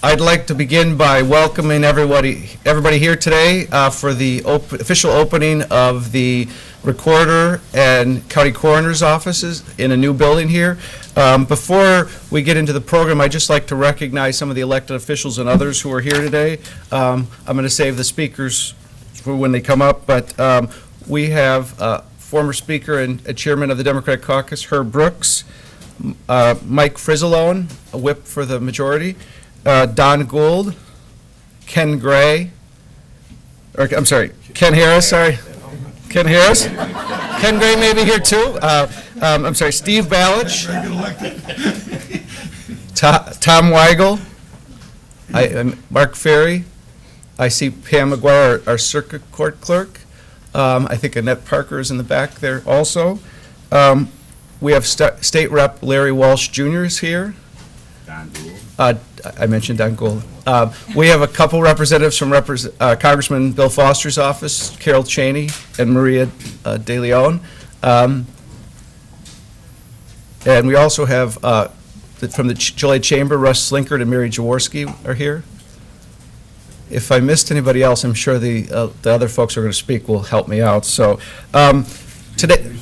I'd like to begin by welcoming everybody here today for the official opening of the Recorder and County Coroner's offices in a new building here. Before we get into the program, I'd just like to recognize some of the elected officials and others who are here today. I'm going to save the speakers for when they come up, but we have former Speaker and Chairman of the Democratic Caucus, Herb Brooks, Mike Frizzalone, a whip for the majority, Don Gould, Ken Harris, Ken Harris. Ken Gray may be here too. Steve Ballich, Tom Weigel, Mark Ferry. I see Pam McGuire, our circuit court clerk. I think Annette Parker is in the back there also. We have State Rep Larry Walsh Jr. is here. Don Gould. I mentioned Don Gould. We have a couple representatives from Congressman Bill Foster's office, Carol Cheney and Maria De Leon. And we also have from the Gillette Chamber, Russ Slinkard and Mary Jaworski are here. If I missed anybody else, I'm sure the other folks who are going to speak will help me out. So today,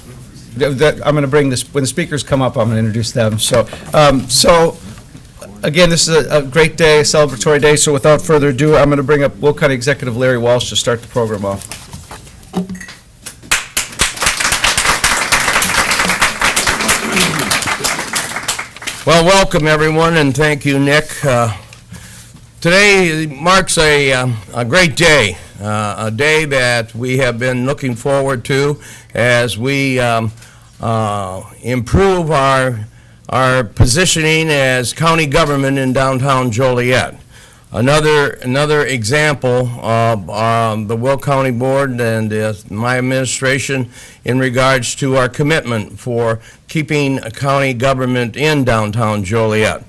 I'm going to bring this, when the speakers come up, I'm going to introduce them. So, again, this is a great day, a celebratory day, so without further ado, I'm going to bring up Will County Executive Larry Walsh to start the program off. Well, welcome everyone, and thank you, Nick. Today marks a great day, a day that we have been looking forward to as we improve our positioning as county government in downtown Joliet. Another example of the Will County Board and my administration in regards to our commitment for keeping county government in downtown Joliet.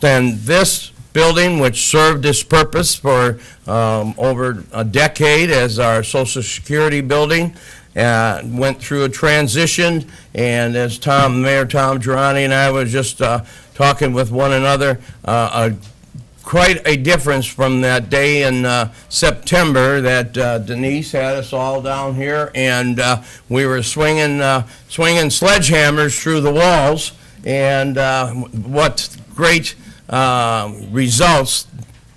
And this building, which served its purpose for over a decade as our Social Security building, went through a transition, and as Mayor Tom Girani and I was just talking with one another, quite a difference from that day in September that Denise had us all down here, and we were swinging sledgehammers through the walls, and what great results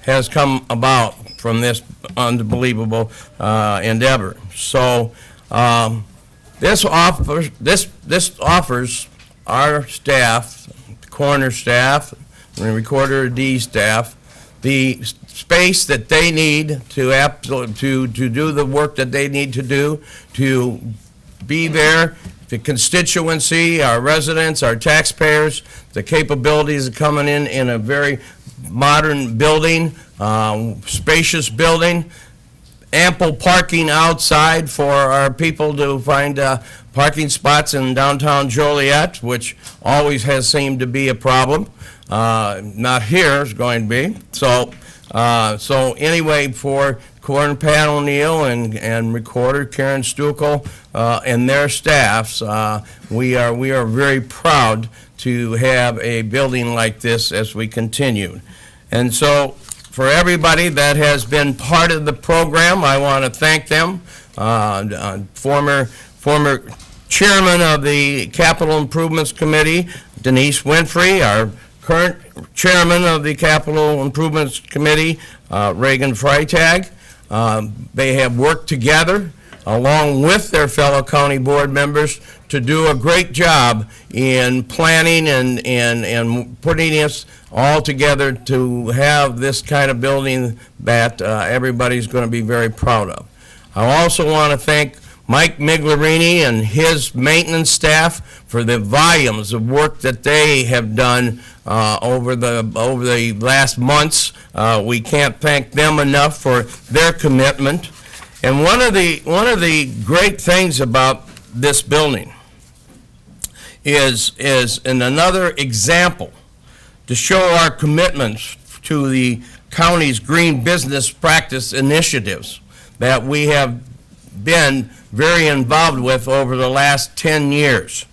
has come about from this unbelievable endeavor. So this offers our staff, the coroner staff, and the Recorder D staff, the space that they need to do the work that they need to do, to be there, the constituency, our residents, our taxpayers, the capabilities of coming in a very modern building, spacious building, ample parking outside for our people to find parking spots in downtown Joliet, which always has seemed to be a problem. Not here is going to be. So anyway, for Coroner Pat O'Neill and Recorder Karen Stuckel and their staffs, we are very proud to have a building like this as we continue. And so for everybody that has been part of the program, I want to thank them. Former chairman of the Capital Improvements Committee, Denise Winfrey, our current chairman of the Capital Improvements Committee, Reagan Freitag. They have worked together along with their fellow county board members to do a great job in planning and putting us all together to have this kind of building that everybody's going to be very proud of. I also want to thank Mike Miglerini and his maintenance staff for the volumes of work that they have done over the last months. We can't thank them enough for their commitment. And one of the great things about this building is another example to show our commitments to the county's green business practice initiatives that we have been very involved with over the last 10 years.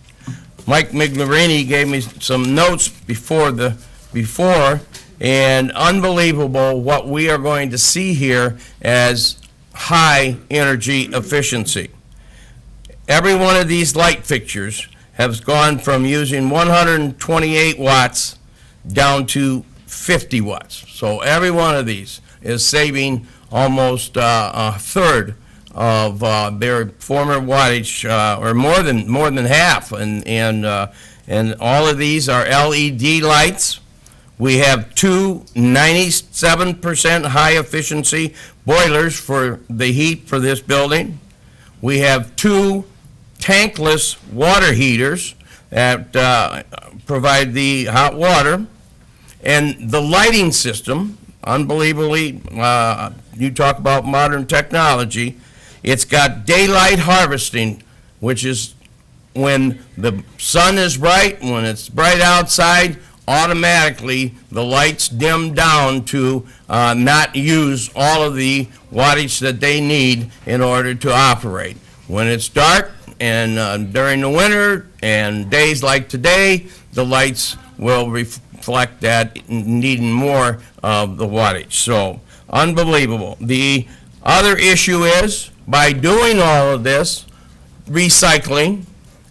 Mike Miglerini gave me some notes before and unbelievable what we are going to see here as high energy efficiency. Every one of these light fixtures has gone from using 128 watts down to 50 watts. So every one of these is saving almost a third of their former wattage, or more than half. And all of these are LED lights. We have two 97% high efficiency boilers for the heat for this building. We have two tankless water heaters that provide the hot water. And the lighting system, unbelievably, you talk about modern technology, it's got daylight harvesting, which is when the sun is bright, when it's bright outside, automatically the lights dim down to not use all of the wattage that they need in order to operate. When it's dark and during the winter and days like today, the lights will reflect that needing more of the wattage. So unbelievable. The other issue is, by doing all of this, recycling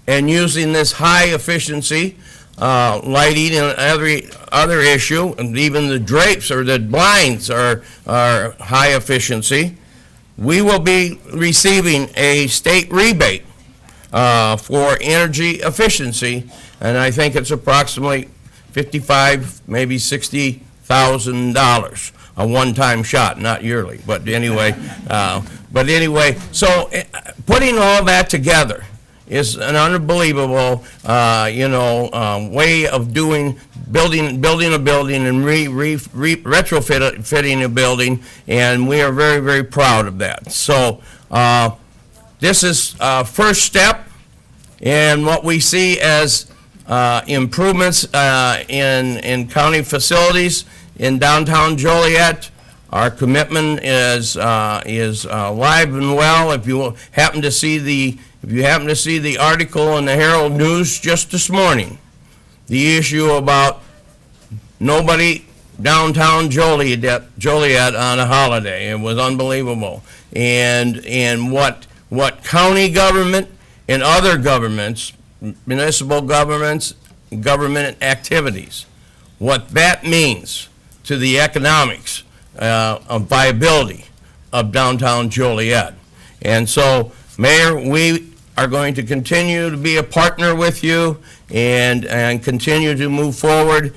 and using this high efficiency lighting and every other issue, and even the drapes or the blinds are high efficiency, we will be receiving a state rebate for energy efficiency, and I think it's approximately $55,000, maybe $60,000, a one-time shot, not yearly. But anyway, so putting all that together is an unbelievable, way of building a building and retrofitting a building, and we are very, very proud of that. So this is first step in what we see as improvements in county facilities in downtown Joliet. Our commitment is alive and well. If you happen to see the article in the Herald News just this morning, the issue about nobody downtown Joliet on a holiday, it was unbelievable. And what county government and other governments, municipal governments, government activities, what that means to the economics of viability of downtown Joliet. And so, Mayor, we are going to continue to be a partner with you and continue to move forward.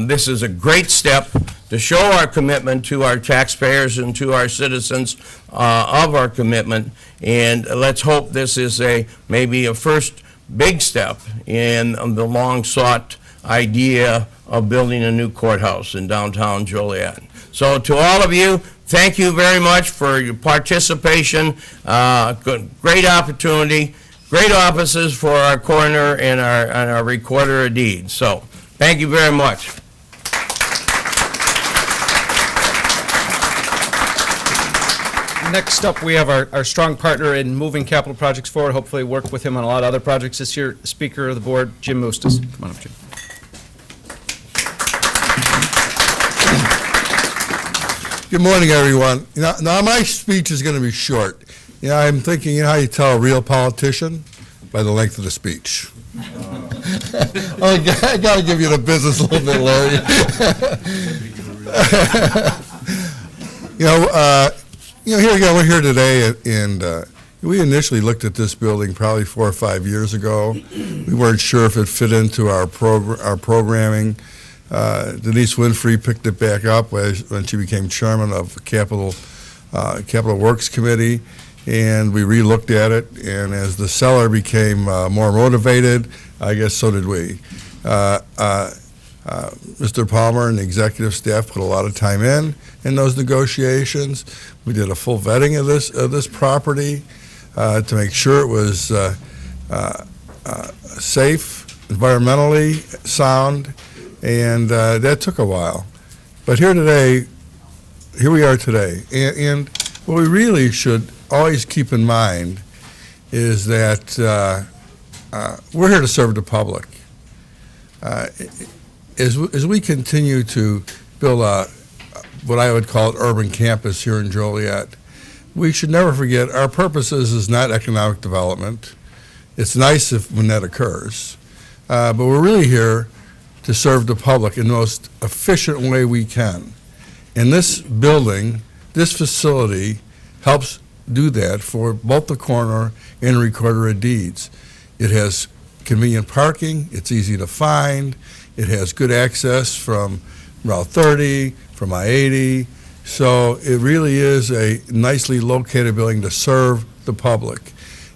This is a great step to show our commitment to our taxpayers and to our citizens of our commitment. And let's hope this is maybe a first big step in the long-sought idea of building a new courthouse in downtown Joliet. So to all of you, thank you very much for your participation. Great opportunity, great offices for our coroner and our recorder of deeds. So thank you very much. Next up, we have our strong partner in moving capital projects forward. Hopefully work with him on a lot of other projects this year. Speaker of the board, Jim Mustis. Come on up, Jim. Good morning, everyone. Now my speech is going to be short. I'm thinking, how you tell a real politician? By the length of the speech. I got to give you the business a little bit, Larry. Here again, we're here today, and we initially looked at this building probably 4 or 5 years ago. We weren't sure if it fit into our programming. Denise Winfrey picked it back up when she became chairman of the Capital Works Committee, and we re-looked at it, and as the seller became more motivated, I guess so did we. Mr. Palmer and the executive staff put a lot of time in those negotiations. We did a full vetting of this property to make sure it was safe, environmentally sound, and that took a while. But here we are today. And what we really should always keep in mind is that we're here to serve the public. As we continue to build what I would call an urban campus here in Joliet. We should never forget our purpose is not economic development. It's nice when that occurs, but we're really here to serve the public in the most efficient way we can. And this building, this facility, helps do that for both the coroner and recorder of deeds. It has convenient parking, it's easy to find, it has good access from Route 30, from I-80, so it really is a nicely located building to serve the public.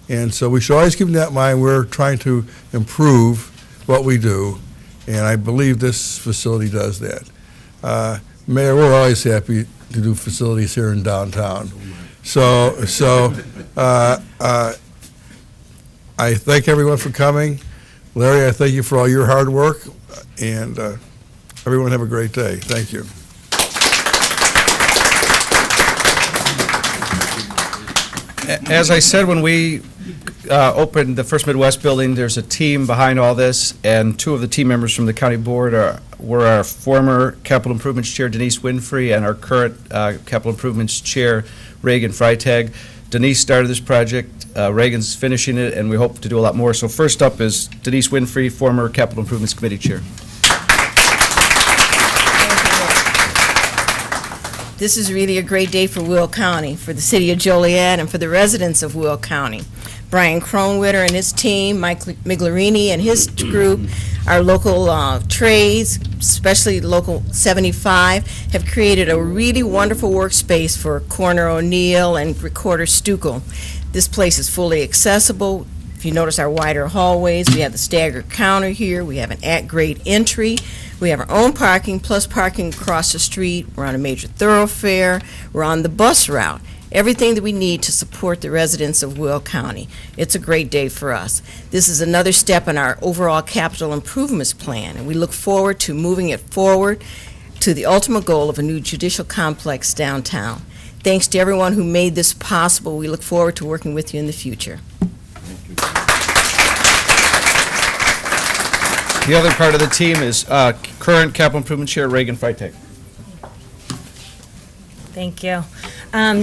And so we should always keep that in mind. We're trying to improve what we do, and I believe this facility does that. Mayor, we're always happy to do facilities here in downtown. So I thank everyone for coming. Larry, I thank you for all your hard work, and everyone have a great day. Thank you. As I said, when we opened the First Midwest building, there's a team behind all this, and two of the team members from the county board were our former capital improvements chair, Denise Winfrey, and our current capital improvements chair, Reagan Freitag. Denise started this project, Reagan's finishing it, and we hope to do a lot more. So first up is Denise Winfrey, former capital improvements committee chair. This is really a great day for Will County, for the city of Joliet, and for the residents of Will County. Brian Kronwitter and his team, Mike Miglerini and his group, our local trades, especially Local 75, have created a really wonderful workspace for Coroner O'Neill and Recorder Stuckel. This place is fully accessible. If you notice our wider hallways, we have the staggered counter here, we have an at-grade entry, we have our own parking, plus parking across the street, we're on a major thoroughfare, we're on the bus route. Everything that we need to support the residents of Will County. It's a great day for us. This is another step in our overall capital improvements plan, and we look forward to moving it forward to the ultimate goal of a new judicial complex downtown. Thanks to everyone who made this possible. We look forward to working with you in the future. The other part of the team is current capital improvement chair, Reagan Freitag. Thank you.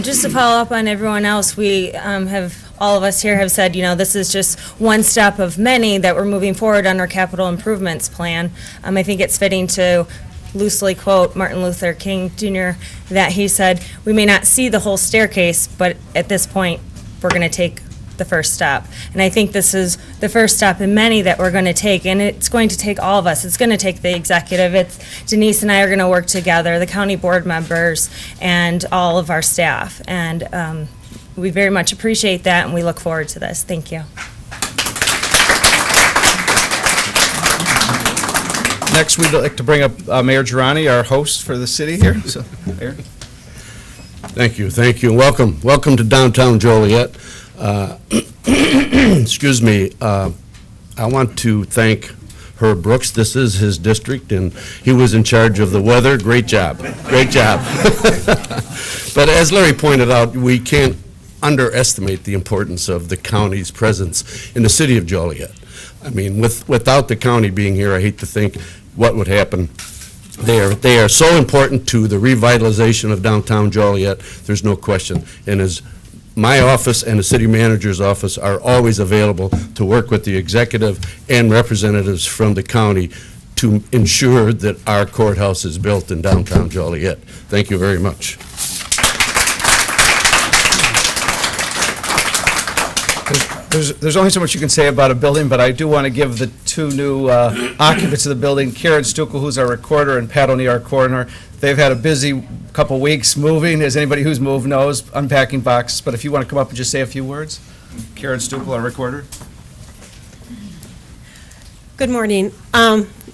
Just to follow up on everyone else, we all of us here have said, this is just one step of many that we're moving forward on our capital improvements plan. I think it's fitting to loosely quote Martin Luther King Jr. that he said, we may not see the whole staircase, but at this point, we're going to take the first step. And I think this is the first step in many that we're going to take, and it's going to take all of us. It's going to take the executive. Denise and I are going to work together, the county board members, and all of our staff. And we very much appreciate that, and we look forward to this. Thank you. Next, we'd like to bring up Mayor Girani, our host for the city here. So, Mayor. Thank you, and welcome to downtown Joliet. Excuse me, I want to thank Herb Brooks. This is his district, and he was in charge of the weather. Great job. But as Larry pointed out, we can't underestimate the importance of the county's presence in the city of Joliet. I mean, without the county being here, I hate to think what would happen. They are so important to the revitalization of downtown Joliet, there's no question. And as my office and the city manager's office are always available to work with the executive and representatives from the county to ensure that our courthouse is built in downtown Joliet. Thank you very much. There's only so much you can say about a building, but I do want to give the two new occupants of the building, Karen Stuckel, who's our recorder, and Pat O'Neill, our coroner. They've had a busy couple weeks moving, as anybody who's moved knows, unpacking boxes. But if you want to come up and just say a few words. Karen Stuckel, our recorder. Good morning.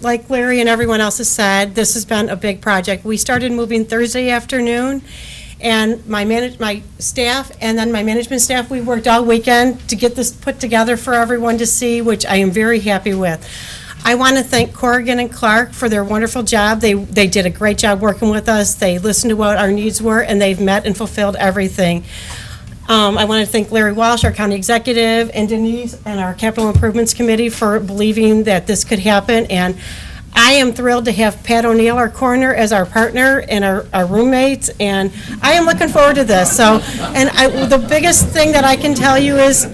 Like Larry and everyone else has said, this has been a big project. We started moving Thursday afternoon, and my staff and then my management staff, we worked all weekend to get this put together for everyone to see, which I am very happy with. I want to thank Corrigan and Clark for their wonderful job. They did a great job working with us. They listened to what our needs were, and they've met and fulfilled everything. I want to thank Larry Walsh, our county executive, and Denise and our capital improvements committee for believing that this could happen. And I am thrilled to have Pat O'Neill, our coroner, as our partner and our roommates, and I am looking forward to this. So, and the biggest thing that I can tell you is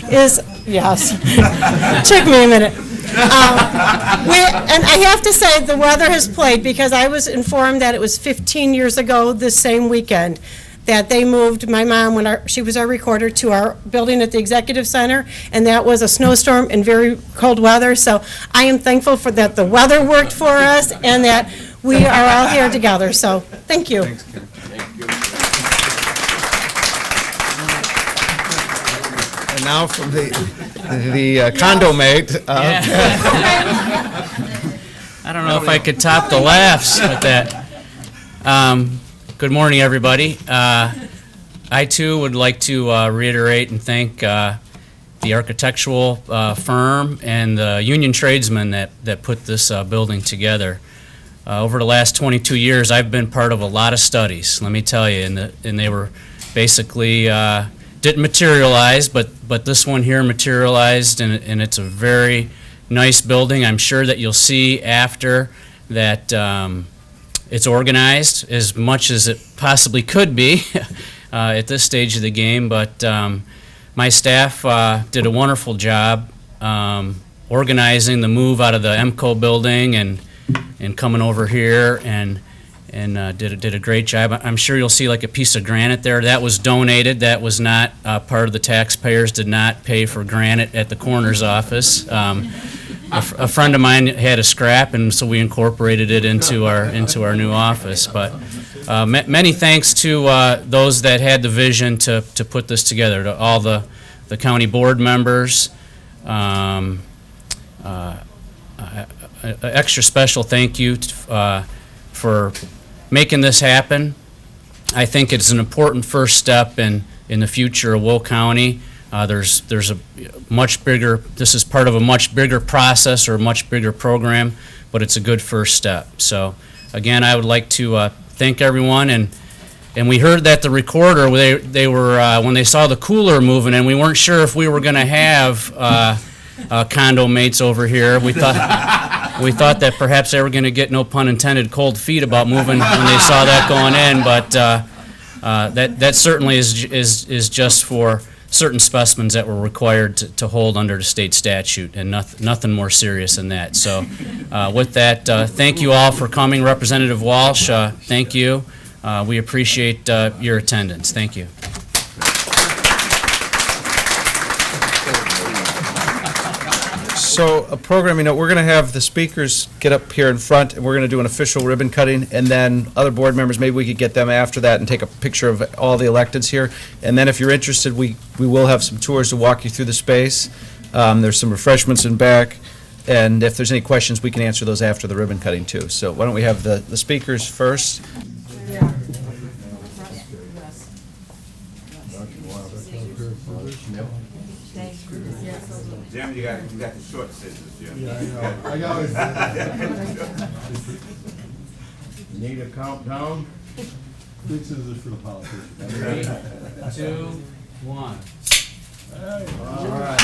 yes, took me a minute. And I have to say, the weather has played, because I was informed that it was 15 years ago this same weekend that they moved my mom, when she was our recorder, to our building at the Executive Center, and that was a snowstorm and very cold weather. So I am thankful for that the weather worked for us and that we are all here together. So thank you. Thanks, Karen. And now from the condo mate. I don't know if I could top the laughs with that. Good morning, everybody. I, too, would like to reiterate and thank the architectural firm and the union tradesmen that put this building together. Over the last 22 years, I've been part of a lot of studies, let me tell you, and they were basically didn't materialize, but this one here materialized, and it's a very nice building. I'm sure that you'll see after that it's organized as much as it possibly could be at this stage of the game, but my staff did a wonderful job organizing the move out of the MCO building and coming over here and did a great job. I'm sure you'll see like a piece of granite there. That was donated. That was not part of the taxpayers, did not pay for granite at the coroner's office. A friend of mine had a scrap, and so we incorporated it into our new office. But many thanks to those that had the vision to put this together, to all the county board members. Extra special thank you for making this happen. I think it's an important first step in the future of Will County. There's a much bigger, this is part of a much bigger process or a much bigger program, but it's a good first step. So again, I would like to thank everyone, and we heard that the recorder, they were when they saw the cooler moving, and we weren't sure if we were going to have condo mates over here. We thought that perhaps they were going to get, no pun intended, cold feet about moving when they saw that going in, but that certainly is just for certain specimens that were required to hold under the state statute, and nothing more serious than that. So with that, thank you all for coming. Representative Walsh, thank you. We appreciate your attendance. Thank you. So a programming note, we're going to have the speakers get up here in front, and we're going to do an official ribbon cutting, and then other board members, maybe we could get them after that and take a picture of all the electeds here. And then if you're interested, we will have some tours to walk you through the space. There's some refreshments in back, and if there's any questions, we can answer those after the ribbon cutting too. So why don't we have the speakers first? Jim, you got the short scissors, Jim. Yeah, I know. I got it. Need a countdown? Big scissors for the politician. 3, 2, 1. All right.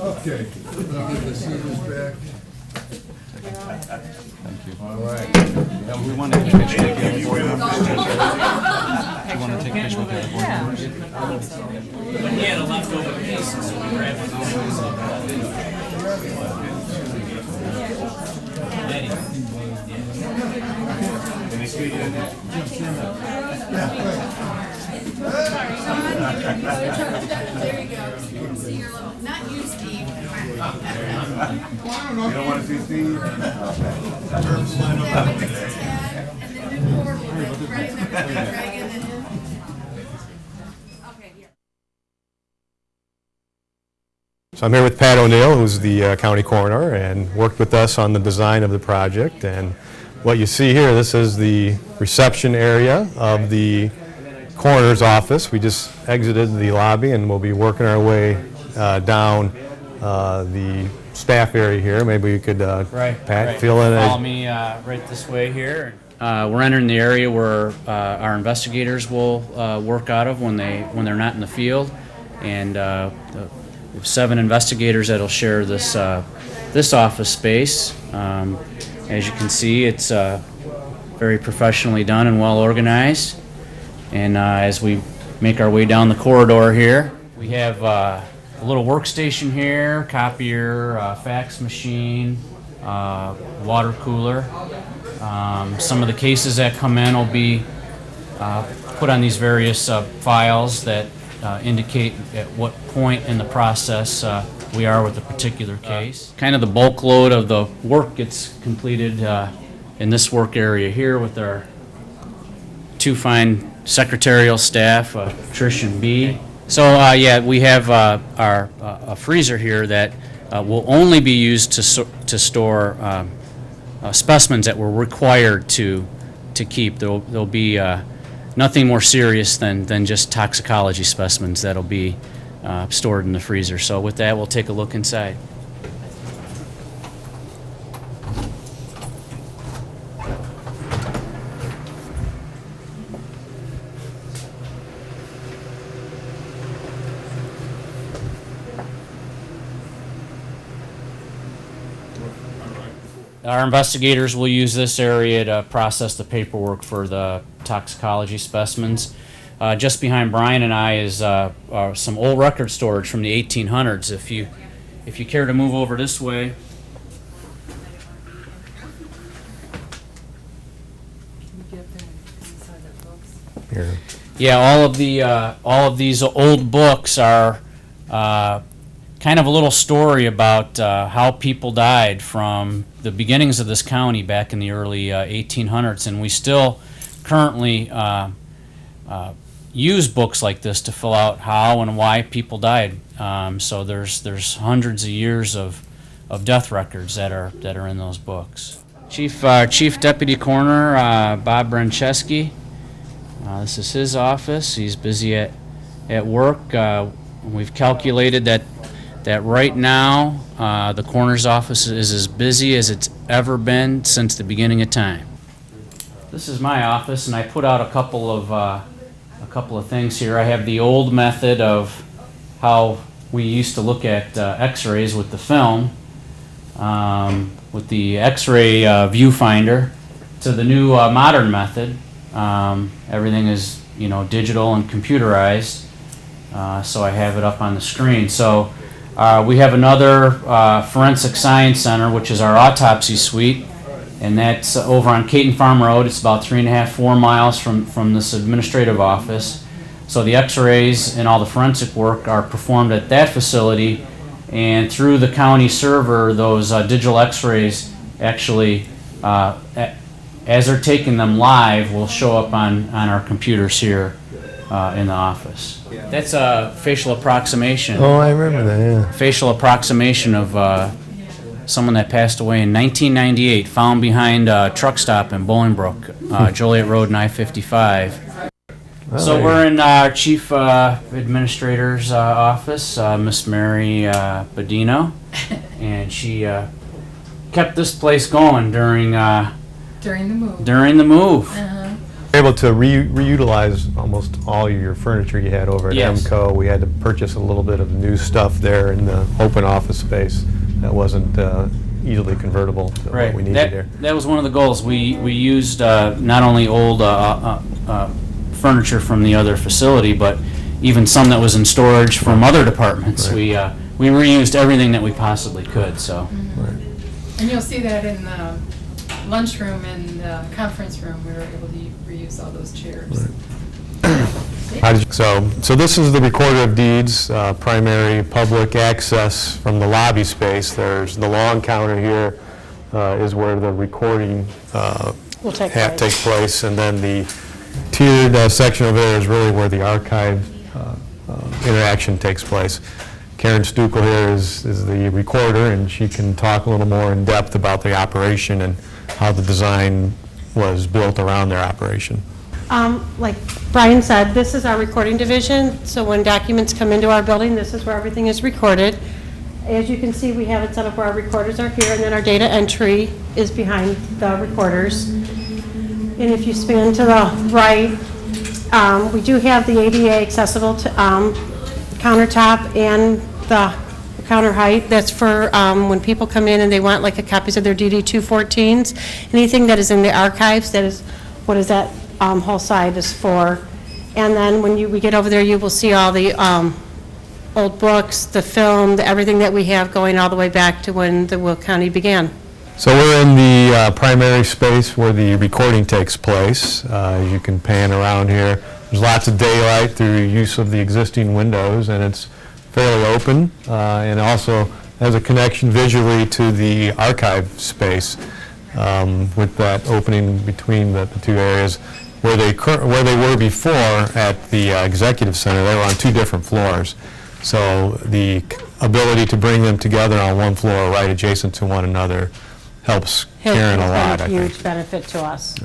Okay. Get the scissors back. Thank you. All right. We want to take a picture with the other board members. You want to take a picture with the other board members? When he had a leftover piece, so we grabbed Can they see you in there? There you go. See your little, not you, Steve. You don't want to see Steve? So I'm here with Pat O'Neill, who's the county coroner, and worked with us on the design of the project. And what you see here, this is the reception area of the coroner's office. We just exited the lobby, and we'll be working our way down the staff area here. Maybe you could, Pat, fill in. Follow me right this way here. We're entering the area where our investigators will work out of when they're not in the field, and We have 7 investigators that'll share this, this office space. As you can see, it's very professionally done and well organized. And as we make our way down the corridor here, we have a little workstation here, copier, fax machine, water cooler. Some of the cases that come in will be put on these various files that indicate at what point in the process we are with a particular case. Kind of the bulk load of the work gets completed in this work area here with our 2 fine secretarial staff, Trish and B. So yeah, we have our a freezer here that will only be used to store specimens that we're required to keep. There'll be nothing more serious than just toxicology specimens that'll be stored in the freezer. So with that, we'll take a look inside. Our investigators will use this area to process the paperwork for the toxicology specimens. Just behind Brian and I is some old record storage from the 1800s. If you care to move over this way. Here. Yeah, all of these old books are kind of a little story about how people died from the beginnings of this county back in the early 1800s, and we still currently use books like this to fill out how and why people died. So there's hundreds of years of death records that are in those books. Chief Deputy Coroner Bob Brancheski. This is his office. He's busy at work. We've calculated that right now the coroner's office is as busy as it's ever been since the beginning of time. This is my office, and I put out a couple of things here. I have the old method of how we used to look at X-rays with the film, with the X-ray viewfinder, to the new modern method. Everything is digital and computerized, so I have it up on the screen. So we have another forensic science center, which is our autopsy suite, and that's over on Caton Farm Road. It's about 3.5–4 miles from this administrative office. So the X-rays and all the forensic work are performed at that facility, and through the county server, those digital X-rays actually, as they're taking them live, will show up on our computers here in the office. That's a facial approximation. Oh, I remember that, yeah. Facial approximation of someone that passed away in 1998, found behind a truck stop in Bolingbrook, Joliet Road and I-55. So we're in our Chief Administrator's office, Miss Mary Badino, and she kept this place going during the move. Able to reutilize almost all your furniture you had over at Yes. MCO. We had to purchase a little bit of new stuff there in the open office space that wasn't easily convertible to what we needed there. That was one of the goals. We used not only old furniture from the other facility, but even some that was in storage from other departments. Right. We reused everything that we possibly could. So. Right. And you'll see that in the lunchroom and the conference room, we were able to reuse all those chairs. So this is the recorder of deeds, primary public access from the lobby space. There's the long counter here is where the recording takes place, and then the tiered section over there is really where the archive interaction takes place. Karen Stukel here is the recorder, and she can talk a little more in depth about the operation and how the design was built around their operation. Like Brian said, this is our recording division, so when documents come into our building, this is where everything is recorded. As you can see, we have it set up where our recorders are here, and then our data entry is behind the recorders. And if you span to the right, we do have the ADA accessible to countertop and the counter height. That's for when people come in and they want like a copies of their DD-214s. Anything that is in the archives, that is what is that whole side is for. And then when we get over there, you will see all the old books, the film, everything that we have going all the way back to when the Will County began. So we're in the primary space where the recording takes place. As you can pan around here, there's lots of daylight through use of the existing windows, and it's fairly open, and also has a connection visually to the archive space with that opening between the two areas. Where they were before at the Executive Center, they were on two different floors. So the ability to bring them together on one floor right adjacent to one another helps Karen a lot, I It's been a think. huge benefit to us.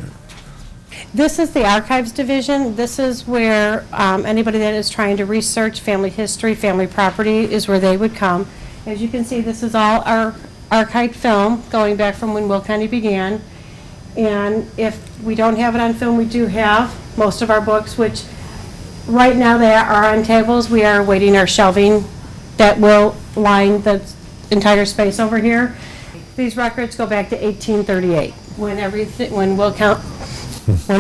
This is the Archives Division. This is where anybody that is trying to research family history, family property, is where they would come. As you can see, this is all our archived film going back from when Will County began. And if we don't have it on film, we do have most of our books, which right now they are on tables. We are awaiting our shelving that will line the entire space over here. These records go back to 1838, when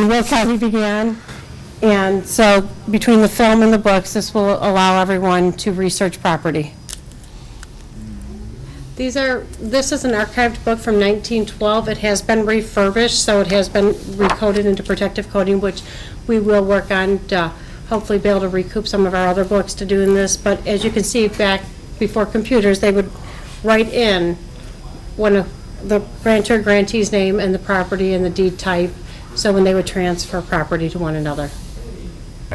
Will County began. And so between the film and the books, this will allow everyone to research property. This is an archived book from 1912. It has been refurbished, so it has been recoded into protective coating, which we will work on to hopefully be able to recoup some of our other books to do in this. But as you can see, back before computers, they would write in one of the grantor, grantee's name, and the property and the deed type, so when they would transfer property to one another.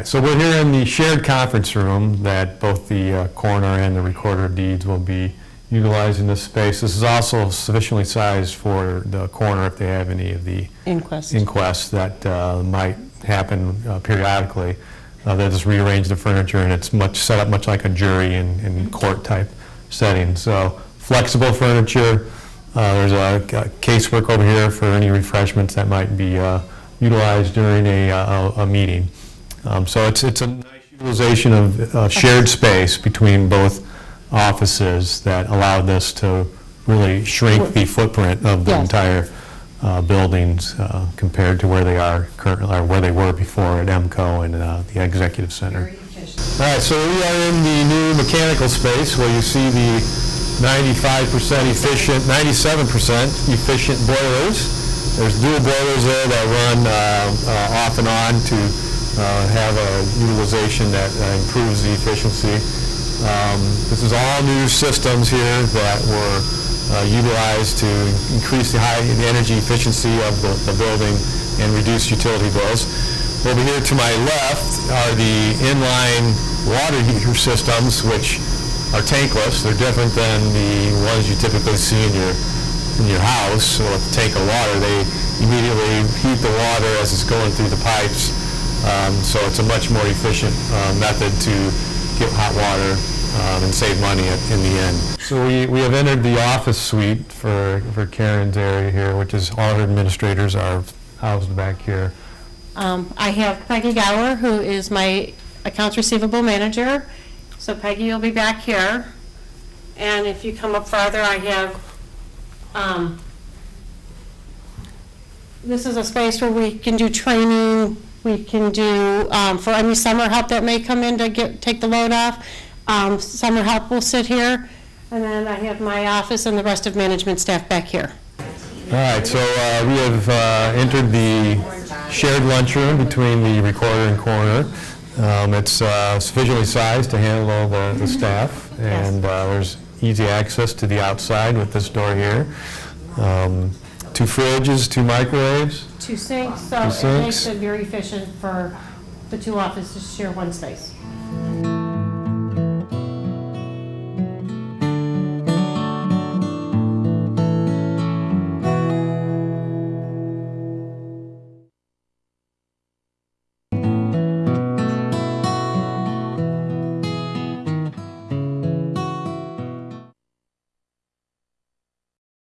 So we're here in the shared conference room that both the coroner and the recorder of deeds will be utilizing this space. This is also sufficiently sized for the coroner if they have any of the inquests that might happen periodically. They'll just rearrange the furniture, and it's set up much like a jury in court type setting. So flexible furniture. There's a casework over here for any refreshments that might be utilized during a meeting. So it's a nice utilization of shared space between both offices that allowed this to really shrink the footprint of the entire buildings compared to where they are currently, or where they were before at EMCO and the Executive Center. All right, so we are in the new mechanical space where you see the 95% efficient, 97% efficient boilers. There's dual boilers there that run off and on to have a utilization that improves the efficiency. This is all new systems here that were utilized to increase the energy efficiency of the building and reduce utility bills. Over here to my left are the inline water heater systems, which are tankless. They're different than the ones you typically see in your house. So with a tank of water, they immediately heat the water as it's going through the pipes. So it's a much more efficient method to get hot water and save money in the end. So we have entered the office suite for Karen's area here, which is all her administrators are housed back here. I have Peggy Gower, who is my accounts receivable manager. So Peggy will be back here. And if you come up farther, I have, this is a space where we can do training. We can do, for any summer help that may come in to take the load off. Summer help will sit here. And then I have my office and the rest of management staff back here. All right, so we have entered the shared lunchroom between the recorder and coroner. It's sufficiently sized to handle all the staff, and there's easy access to the outside with this door here. 2 fridges, 2 microwaves. 2 sinks, so it makes it very efficient for the 2 offices to share one space.